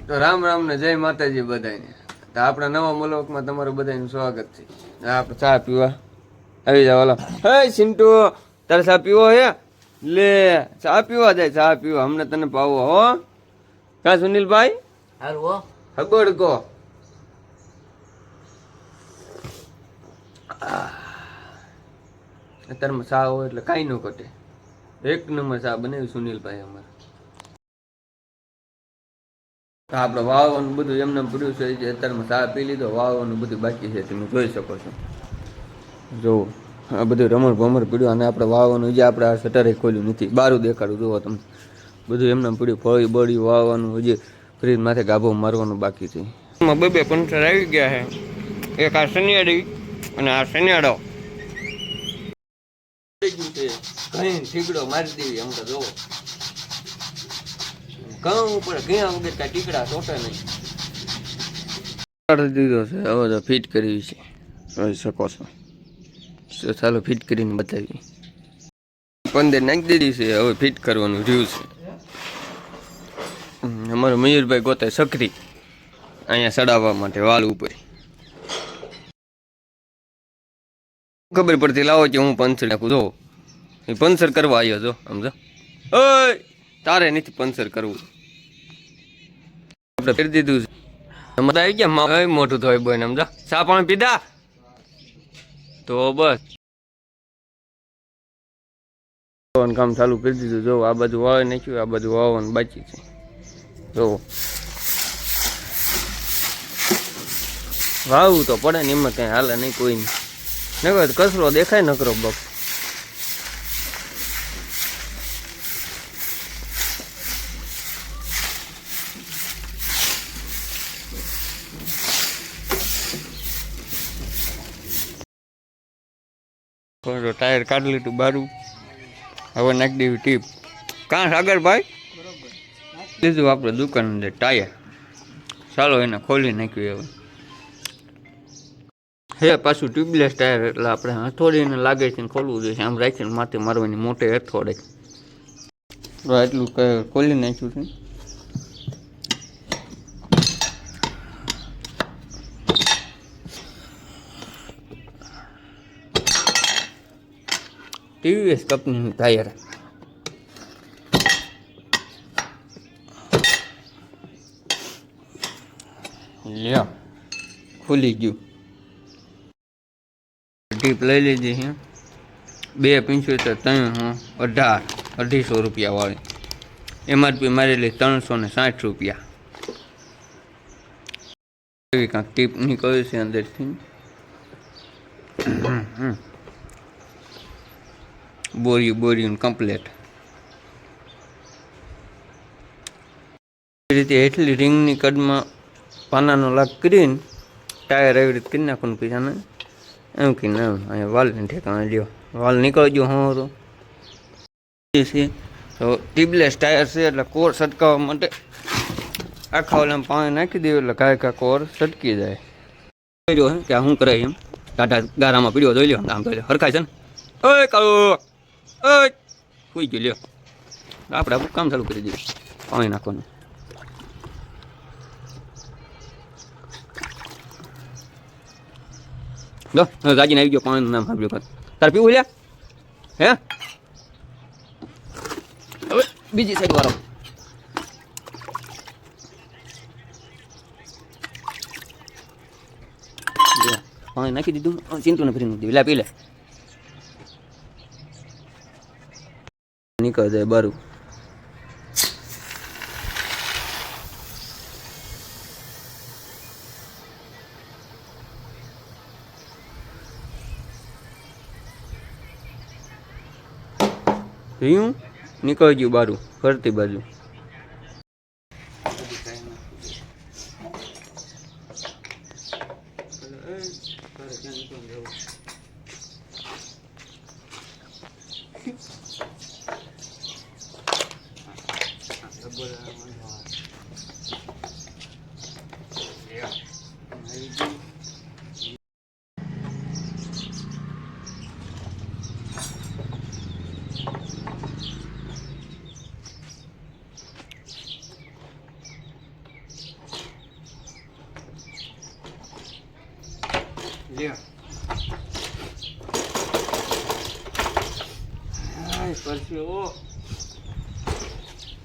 તો રામ રામ ને જય માતાજી બધાને. તો આપણા નવા મુલકમાં તમારું બધાનું સ્વાગત છે. આપણે ચા પીવા આવી જાવ. ઓલા હે સિન્ટુ, તારે ચા પીવો હે? લે ચા પીવા જાય, ચા પીવા અમને તને પાવો હો. કા સુનિલભાઈ હાલો હગોડ કો અત્યારમાં ચા હોય એટલે કાંઈ ન ઘટે. એક નંબર ચા બનાવી સુનિલભાઈ અમારે. આપણે વાવવાનું બધું એમને પડ્યું છે. અત્યારમાં ચા પી લીધો, વાવવાનું બધું બાકી છે. તમે જોઈ શકો છો. જોવો આ બધું રમણ ભમર પીડ્યું. અને આપણે વાવવાનું હજી આપણે આ શટરે ખોલ્યું નથી. બારું દેખાડું જુઓ તમે. બધું એમને પડ્યું, ફળી બળી વાવવાનું હજી ફ્રીજ માથે ગાભો મારવાનું બાકી છે. એમાં બે પંચર આવી ગયા છે. એક આ શનિયાળી અને આ શનિયાળો કઈ ઠીકડો મારી દેવી. અમને જોવો ઘઉં ઉપર ઘીયા વગર કાંઈ ટીકડા તોટે નહીં. દીધો છે, હવે તો ફિટ કરવી છે. જોઈ શકો છો. ચાલો ફિટ કરીને બતાવી. 15 નાખી દીધી છે, હવે ફિટ કરવાનું રહ્યું છે. અમારો મયુરભાઈ ગોતે સકરી અહીંયા સડાવવા માટે વાલ ઉપર. ખબર પડતી લાવો કે હું પંચર નાખું. જો એ પંચર કરવા આવ્યો છો. સમજો ઓય તારે નથી પંચર કરવું. આપણે કરી દીધું છે. અમારે આવી ગયા મોટું થોય બોય સમજો. ચા પાણી પીધા તો બસ કામ ચાલુ કરી દીધું. જો આ બાજુ વાળી નાખ્યું, આ બાજુ વાવવાનું બાકી છે. જો વાવવું તો પડે ને, એમાં કઈ હાલે નહીં કોઈ નહીં. નકર કચરો દેખાય નકરો બપ. ટાયર કાઢી લીધું બારું. હવે નાખી દેવી ટીપ. કાં સાગરભાઈ લીધું આપણે દુકાન અંદર ટાયર. ચાલો એને ખોલી નાખ્યું. હવે હે પાછું ટ્યુબલેસ ટાયર એટલે આપણે હથોડીને લાગે છે ને ખોલવું જોઈએ. આમ રાખીને માથે મારવાની મોટે હથોડે. એટલું ખોલી નાખ્યું છે. ટીવીએસ કંપનીનું ટાયર. લ્યો ખુલી ગયું. ટીપ લઈ લીધી છે. 275 218 રૂપિયા વાળી. એમઆરપી મારેલી 360 રૂપિયા. એવી કાંક ટીપ નીકળી છે અંદરથી. બોરિયું કમ્પ્લેટ. એ રીતે એટલી રિંગની કડમાં પાનાનો લાગ કરીને ટાયર એવી રીતે કરી નાખવાનું. પૈસાને એમ કે ના અહીંયા વાલને ઠેકાણે લ્યો. વાલ નીકળી ગયો હું તો ટ્યુબલેસ ટાયર છે એટલે કોર સટકાવવા માટે આખા ઓલામાં પાણી નાખી દેવું એટલે કાંઈ કોર સટકી જાય. જોઈ કે આ શું કરાય એમ ટાટા ગારામાં પીડ્યો જોઈ લ્યો. આમ જોઈ લો હરખાય છે ને. ઓય કાળો ઓય સુઈ ગયો. લ્યો આપણે આપણું કામ ચાલુ કરી દઈએ. પાણી નાખવાનું. લો રાજીને આવી ગયો. પાણીનું નામ સાંભળ્યું. તારે પીવું લ્યા હે? હવે બીજી સાઈડ વાળો. પાણી નાખી દીધું. ચિંતું ને ફરી નથી. લે પી લે. નીકળ જાય બારું. રહ્યું નીકળી ગયું બારું ફરતી બાજુ. લ્યો હાય પરસ્યો